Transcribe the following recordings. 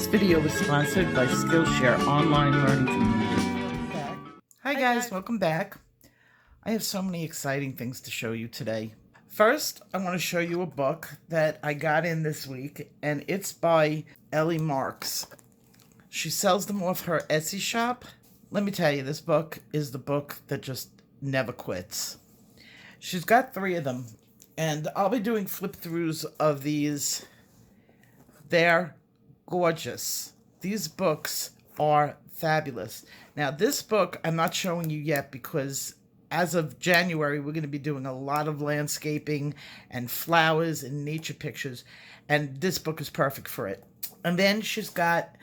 This video is sponsored by Skillshare online learning community. Hi guys, welcome back. I have so many exciting things to show you today. First, I want to show you a book that I got in this week, and it's by Ellie Marks. She sells them off her Etsy shop. Let me tell you, this book is the book that just never quits. She's got 3 of them, and I'll be doing flip-throughs of these. They're gorgeous. These books are fabulous. Now, this book I'm not showing you yet because as of January, we're going to be doing a lot of landscaping and flowers and nature pictures, and this book is perfect for it. And then she's got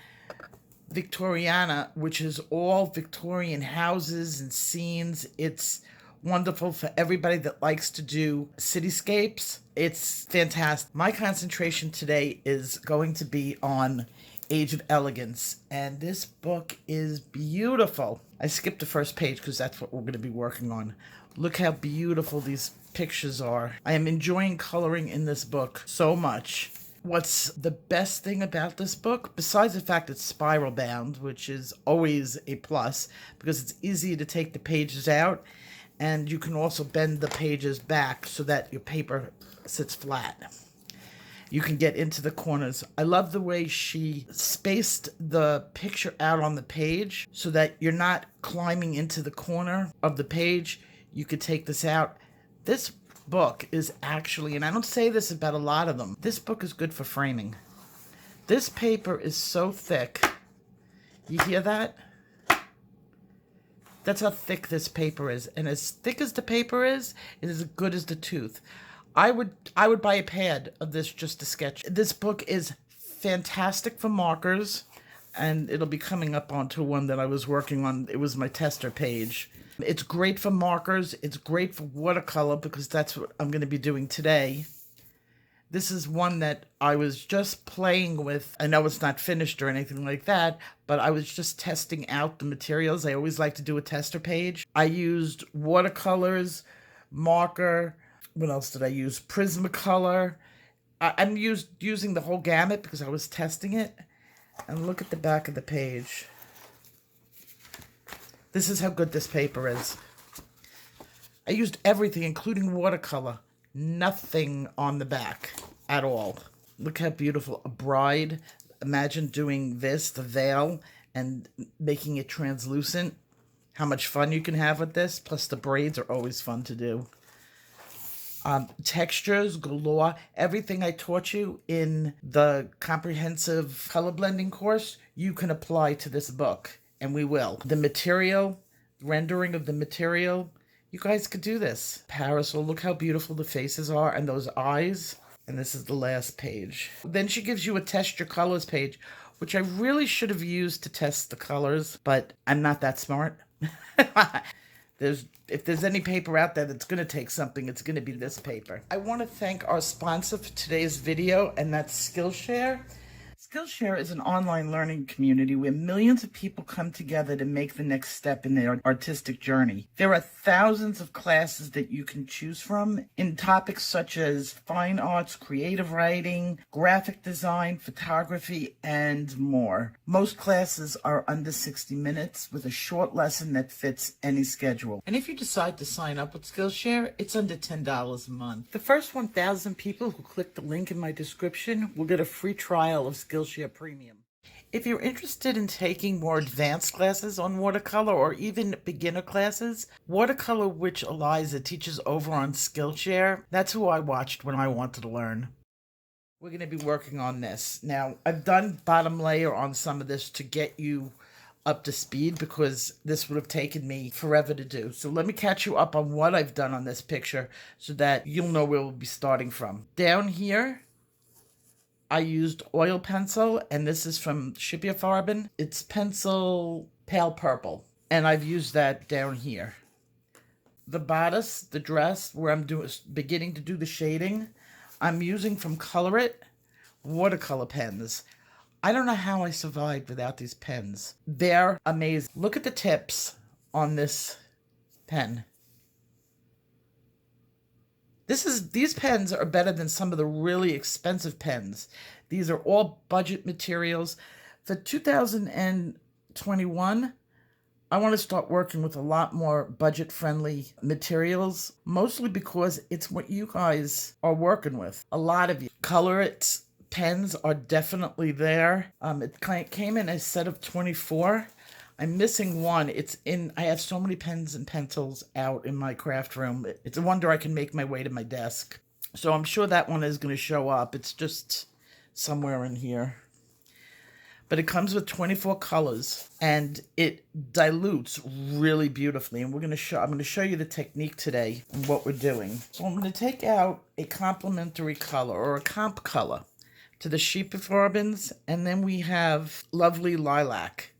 Victoriana, which is all Victorian houses and scenes. It's wonderful for everybody that likes to do cityscapes. It's fantastic. My concentration today is going to be on Age of Elegance, and this book is beautiful. I skipped the first page because that's what we're going to be working on. Look how beautiful these pictures are. I am enjoying coloring in this book so much. What's the best thing about this book, besides the fact it's spiral bound, which is always a plus because it's easy to take the pages out, and you can also bend the pages back so that your paper sits flat. You can get into the corners. I love the way she spaced the picture out on the page so that you're not climbing into the corner of the page. You could take this out. This book is actually, and I don't say this about a lot of them, this book is good for framing. This paper is so thick. You hear that? That's how thick this paper is. And as thick as the paper is, it is as good as the tooth. I would buy a pad of this just to sketch. This book is fantastic for markers, and it'll be coming up onto one that I was working on. It was my tester page. It's great for markers. It's great for watercolor because that's what I'm going to be doing today. This is one that I was just playing with. I know it's not finished or anything like that, but I was just testing out the materials. I always like to do a tester page. I used watercolors, marker. What else did I use? Prismacolor. I'm using the whole gamut because I was testing it. And look at the back of the page. This is how good this paper is. I used everything, including watercolor. Nothing on the back at all. Look how beautiful. A bride. Imagine doing this, the veil, and making it translucent. How much fun you can have with this. Plus the braids are always fun to do. Textures galore. Everything I taught you in the comprehensive color blending course, you can apply to this book, and we will. The material, rendering of the material, you guys could do this. Parasol, look how beautiful the faces are and those eyes. And this is the last page. Then she gives you a test your colors page, which I really should have used to test the colors, but I'm not that smart. If there's any paper out there that's going to take something, it's going to be this paper. I want to thank our sponsor for today's video, and that's Skillshare. Skillshare is an online learning community where millions of people come together to make the next step in their artistic journey. There are thousands of classes that you can choose from in topics such as fine arts, creative writing, graphic design, photography, and more. Most classes are under 60 minutes with a short lesson that fits any schedule. And if you decide to sign up with Skillshare, it's under $10 a month. The first 1,000 people who click the link in my description will get a free trial of Skillshare Premium. If you're interested in taking more advanced classes on watercolor or even beginner classes, Watercolor Witch Eliza teaches over on Skillshare. That's who I watched when I wanted to learn. We're going to be working on this. Now, I've done bottom layer on some of this to get you up to speed because this would have taken me forever to do. So let me catch you up on what I've done on this picture so that you'll know where we'll be starting from. Down here, I used oil pencil, and this is from Schipperfarben. It's pencil pale purple, and I've used that down here. The bodice, the dress, where I'm beginning to do the shading, I'm using from Color It watercolor pens. I don't know how I survived without these pens. They're amazing. Look at the tips on this pen. These pens are better than some of the really expensive pens. These are all budget materials, For 2021, I want to start working with a lot more budget-friendly materials, mostly because it's what you guys are working with. A lot of you. Colorit pens are definitely there. It came in a set of 24. I'm missing one. I have so many pens and pencils out in my craft room. It's a wonder I can make my way to my desk. So I'm sure that one is going to show up. It's just somewhere in here. But it comes with 24 colors, and it dilutes really beautifully. And I'm going to show you the technique today and what we're doing. So I'm going to take out a complementary color, or a comp color, to the Schieferfarbens, and then we have Lovely Lilac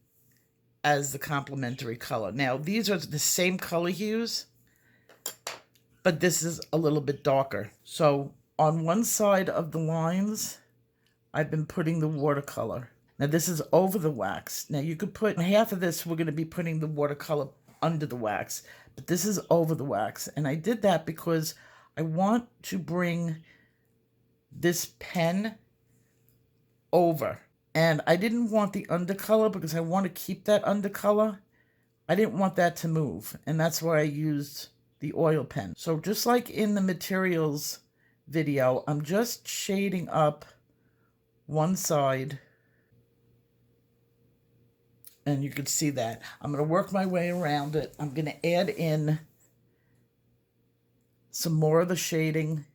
as the complementary color. Now, these are the same color hues, but this is a little bit darker. So on one side of the lines, I've been putting the watercolor. Now, this is over the wax. Now, you could put half of this, we're going to be putting the watercolor under the wax, but this is over the wax. And I did that because I want to bring this pen over. And I didn't want the undercolor because I want to keep that undercolor. I didn't want that to move. And that's why I used the oil pen. So just like in the materials video, I'm just shading up one side. And you can see that. I'm going to work my way around it. I'm going to add in some more of the shading,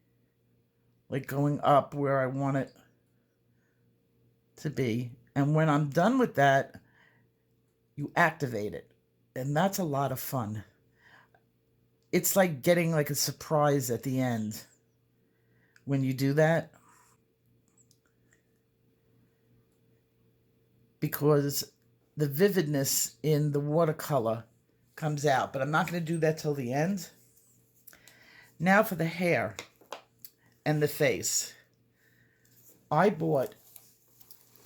like going up where I want it to be. And when I'm done with that, you activate it. And that's a lot of fun. It's like getting like a surprise at the end when you do that. Because the vividness in the watercolor comes out, but I'm not going to do that till the end. Now for the hair and the face. I bought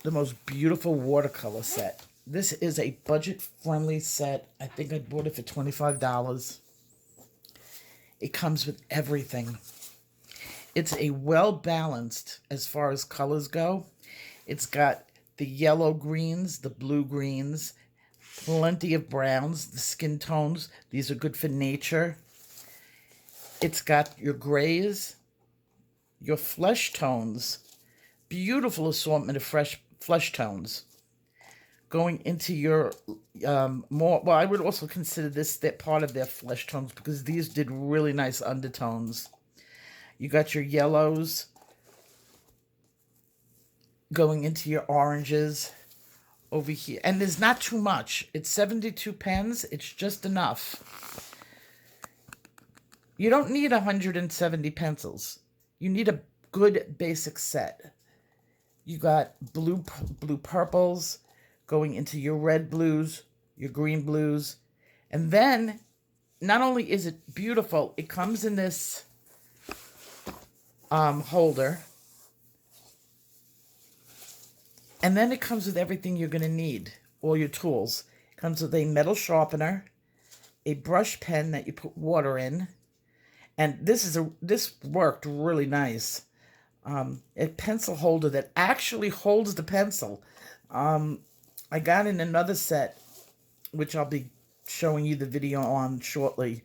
the most beautiful watercolor set. This is a budget-friendly set. I think I bought it for $25. It comes with everything. It's a well-balanced as far as colors go. It's got the yellow greens, the blue greens, plenty of browns, the skin tones. These are good for nature. It's got your grays, your flesh tones, beautiful assortment of flesh tones. Going into your more, well, I would also consider this that part of their flesh tones because these did really nice undertones. You got your yellows going into your oranges over here. And there's not too much. It's 72 pens. It's just enough. You don't need 170 pencils. You need a good basic set. You got blue purples going into your red blues, your green blues. And then, not only is it beautiful, it comes in this holder. And then it comes with everything you're going to need, all your tools. It comes with a metal sharpener, a brush pen that you put water in, and this worked really nice. A pencil holder that actually holds the pencil. I got in another set, which I'll be showing you the video on shortly,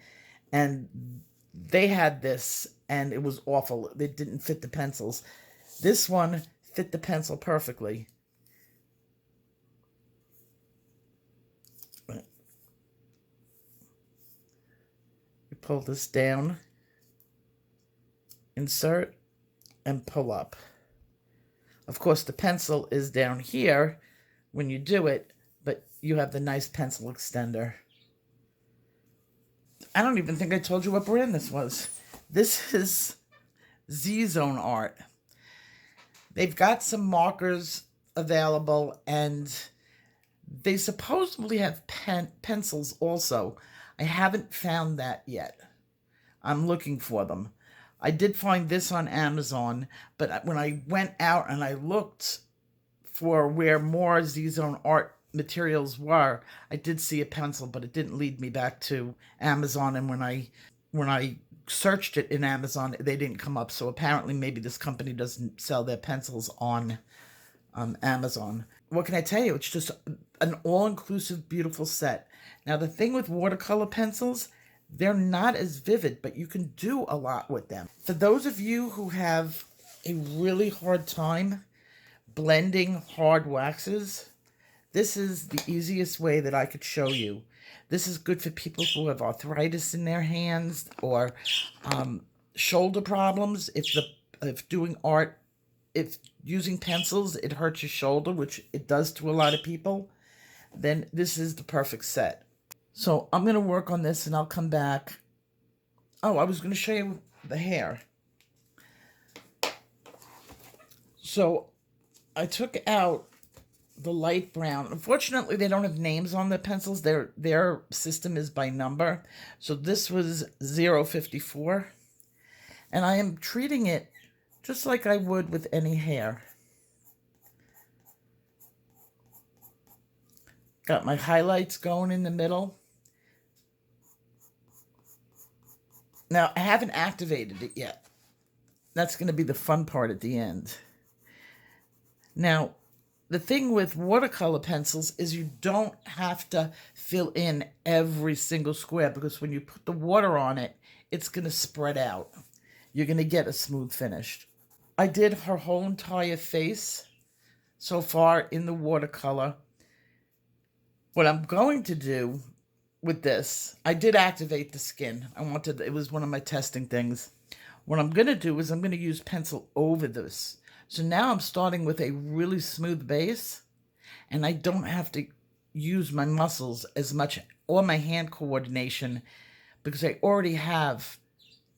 and they had this, and it was awful. It didn't fit the pencils. This one fit the pencil perfectly. Pull this down, insert, and pull up. Of course, the pencil is down here when you do it, but you have the nice pencil extender. I don't even think I told you what brand this was. This is Zzoneart. They've got some markers available, and they supposedly have pencils also. I haven't found that yet. I'm looking for them. I did find this on Amazon, but when I went out and I looked for where more Zzoneart materials were, I did see a pencil, but it didn't lead me back to Amazon. And when I searched it in Amazon, they didn't come up. So apparently maybe this company doesn't sell their pencils on Amazon. What can I tell you? It's just an all-inclusive, beautiful set. Now, the thing with watercolor pencils, they're not as vivid, but you can do a lot with them. For those of you who have a really hard time blending hard waxes, this is the easiest way that I could show you. This is good for people who have arthritis in their hands or shoulder problems. If doing art, if using pencils, it hurts your shoulder, which it does to a lot of people, then this is the perfect set. So I'm going to work on this and I'll come back. Oh, I was going to show you the hair. So I took out the light brown. Unfortunately, they don't have names on the pencils. Their system is by number. So this was 054. And I am treating it just like I would with any hair. Got my highlights going in the middle. Now, I haven't activated it yet. That's going to be the fun part at the end. Now, the thing with watercolor pencils is you don't have to fill in every single square, because when you put the water on it, it's going to spread out. You're going to get a smooth finish. I did her whole entire face so far in the watercolor. What I'm going to do with this, I did activate the skin. It was one of my testing things. What I'm going to do is I'm going to use pencil over this. So now I'm starting with a really smooth base, and I don't have to use my muscles as much or my hand coordination, because I already have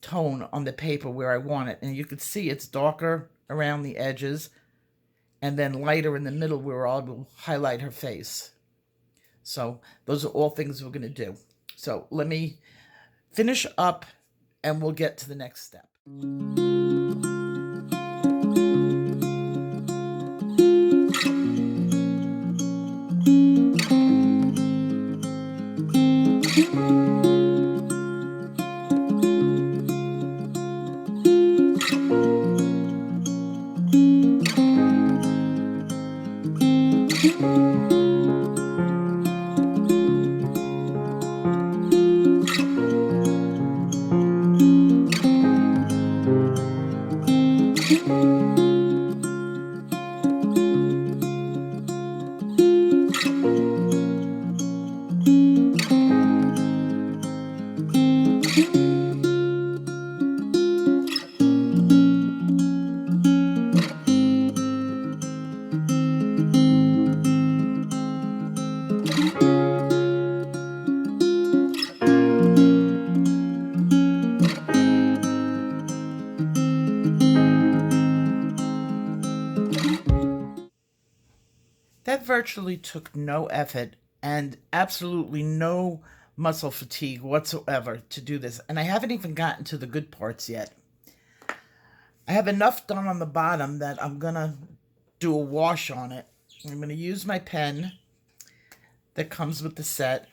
tone on the paper where I want it. And you can see it's darker around the edges and then lighter in the middle where I will highlight her face. So those are all things we're going to do. So let me finish up and we'll get to the next step. That virtually took no effort and absolutely no muscle fatigue whatsoever to do this. And I haven't even gotten to the good parts yet. I have enough done on the bottom that I'm going to do a wash on it. I'm going to use my pen that comes with the set.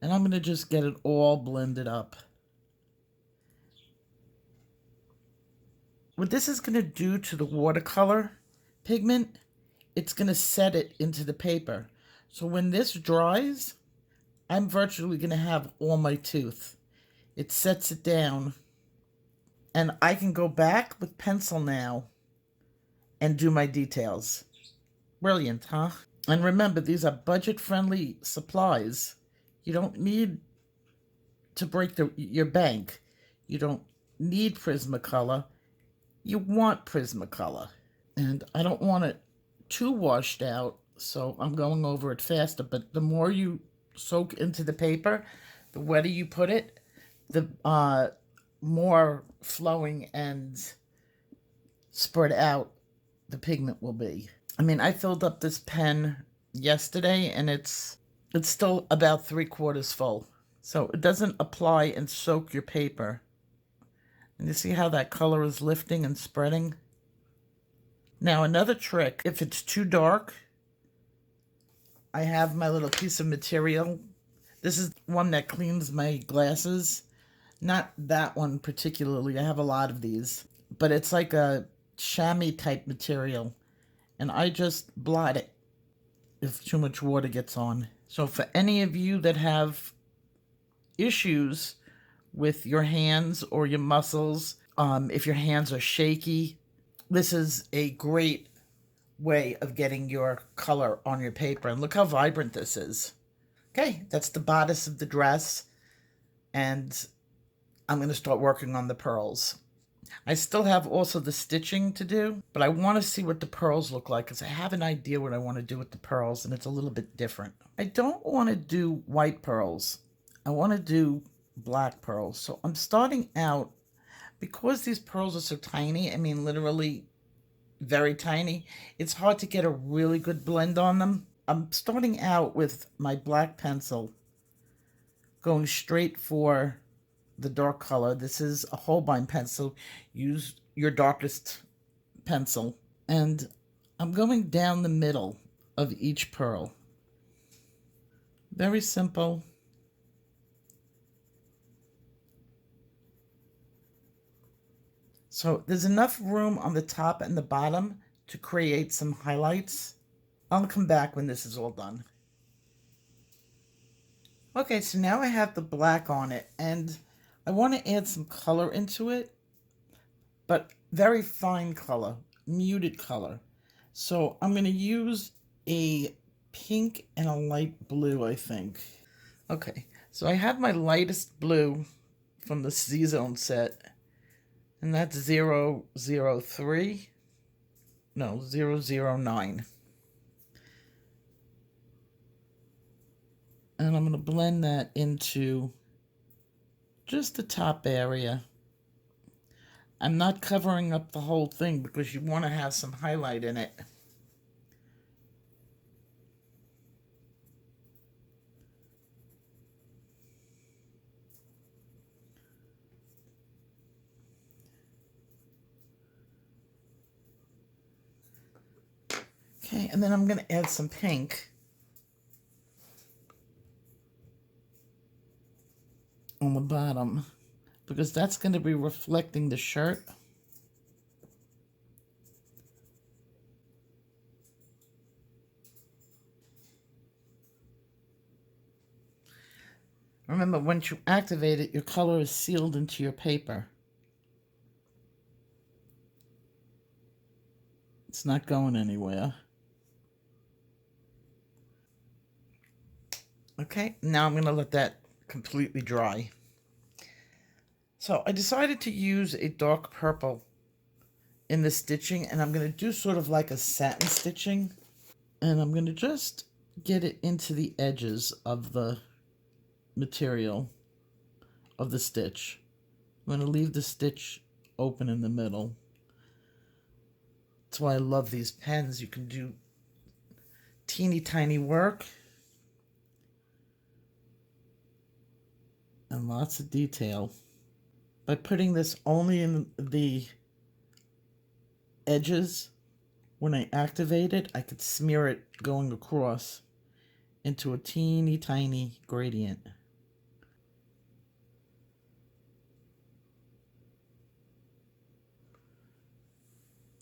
And I'm going to just get it all blended up. What this is going to do to the watercolor pigment, it's going to set it into the paper. So when this dries, I'm virtually going to have all my tooth. It sets it down. And I can go back with pencil now and do my details. Brilliant, huh? And remember, these are budget-friendly supplies. You don't need to break your bank. You don't need Prismacolor. You want Prismacolor. And I don't want it too washed out, so I'm going over it faster. But the more you soak into the paper, the wetter you put it, the more flowing and spread out the pigment will be. I mean, I filled up this pen yesterday and it's still about 3/4 full. So it doesn't apply and soak your paper. And you see how that color is lifting and spreading? Now, another trick, if it's too dark, I have my little piece of material. This is one that cleans my glasses. Not that one particularly. I have a lot of these. But it's like a chamois type material, and I just blot it if too much water gets on. So for any of you that have issues with your hands or your muscles, if your hands are shaky, this is a great way of getting your color on your paper. And look how vibrant this is. Okay, that's the bodice of the dress, and I'm going to start working on the pearls. I still have also the stitching to do, but I want to see what the pearls look like because I have an idea what I want to do with the pearls, and it's a little bit different. I don't want to do white pearls. I want to do black pearls. So I'm starting out, because these pearls are so tiny, I mean literally very tiny, it's hard to get a really good blend on them. I'm starting out with my black pencil, going straight for the dark color. This is a Holbein pencil. Use your darkest pencil. And I'm going down the middle of each pearl. Very simple. So there's enough room on the top and the bottom to create some highlights. I'll come back when this is all done. Okay, so now I have the black on it, and I want to add some color into it, but very fine color, muted color. So I'm going to use a pink and a light blue, I think. Okay, so I have my lightest blue from the Zzond set, and that's 003, no, 009. And I'm going to blend that into just the top area. I'm not covering up the whole thing because you want to have some highlight in it. Okay, and then I'm going to add some pink on the bottom because that's going to be reflecting the shirt. Remember, once you activate it, your color is sealed into your paper. It's not going anywhere. Okay, now I'm going to let that completely dry. So I decided to use a dark purple in the stitching, and I'm going to do sort of like a satin stitching, and I'm going to just get it into the edges of the material of the stitch. I'm going to leave the stitch open in the middle. That's why I love these pens. You can do teeny tiny work and lots of detail. By putting this only in the edges, when I activate it, I could smear it going across into a teeny tiny gradient.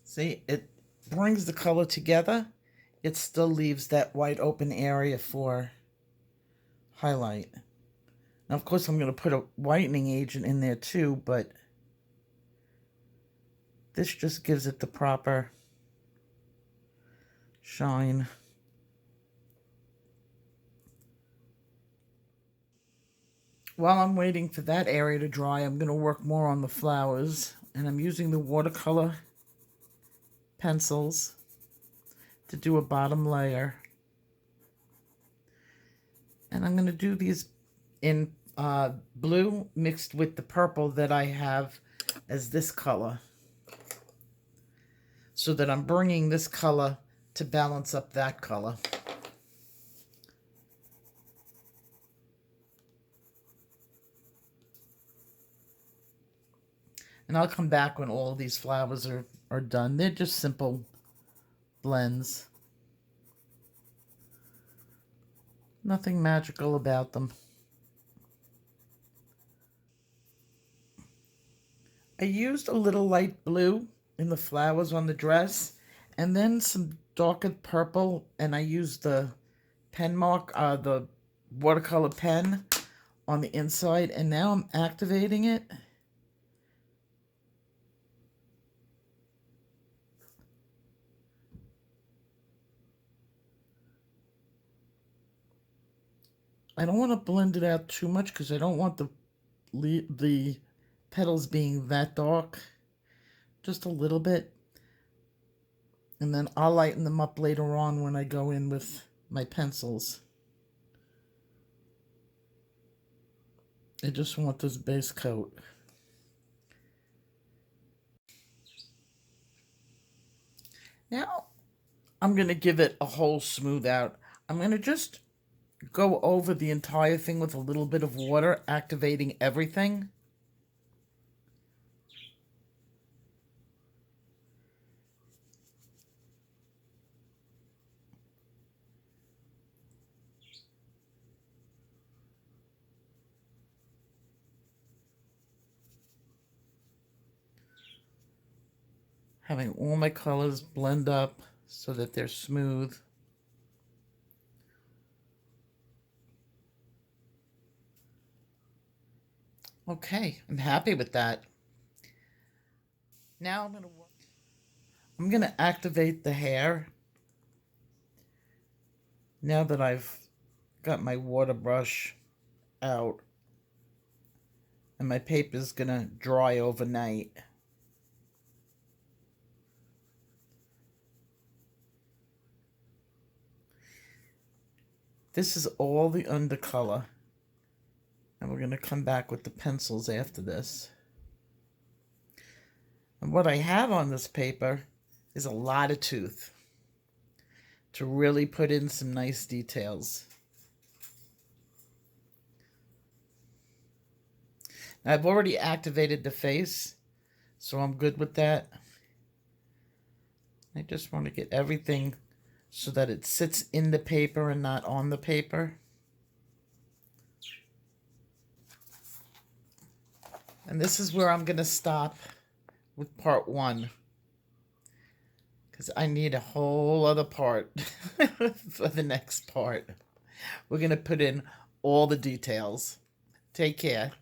See, it brings the color together. It still leaves that wide open area for highlight. Now, of course, I'm going to put a whitening agent in there too, but this just gives it the proper shine. While I'm waiting for that area to dry, I'm going to work more on the flowers, and I'm using the watercolor pencils to do a bottom layer. And I'm going to do these in blue mixed with the purple that I have as this color, so that I'm bringing this color to balance up that color. And I'll come back when all of these flowers are done. They're just simple blends. Nothing magical about them. I used a little light blue in the flowers on the dress, and then some darker purple, and I used the pen mark, the watercolor pen on the inside, and now I'm activating it. I don't want to blend it out too much because I don't want the petals being that dark. Just a little bit. And then I'll lighten them up later on when I go in with my pencils. I just want this base coat. Now, I'm going to give it a whole smooth out. I'm going to just go over the entire thing with a little bit of water, activating everything. Having all my colors blend up so that they're smooth. Okay, I'm happy with that. Now I'm gonna activate the hair. Now that I've got my water brush out and my paper's gonna dry overnight. This is all the undercolor. And we're going to come back with the pencils after this. And what I have on this paper is a lot of tooth to really put in some nice details. Now, I've already activated the face, so I'm good with that. I just want to get everything so that it sits in the paper and not on the paper. And this is where I'm going to stop with part 1. Because I need a whole other part for the next part. We're going to put in all the details. Take care.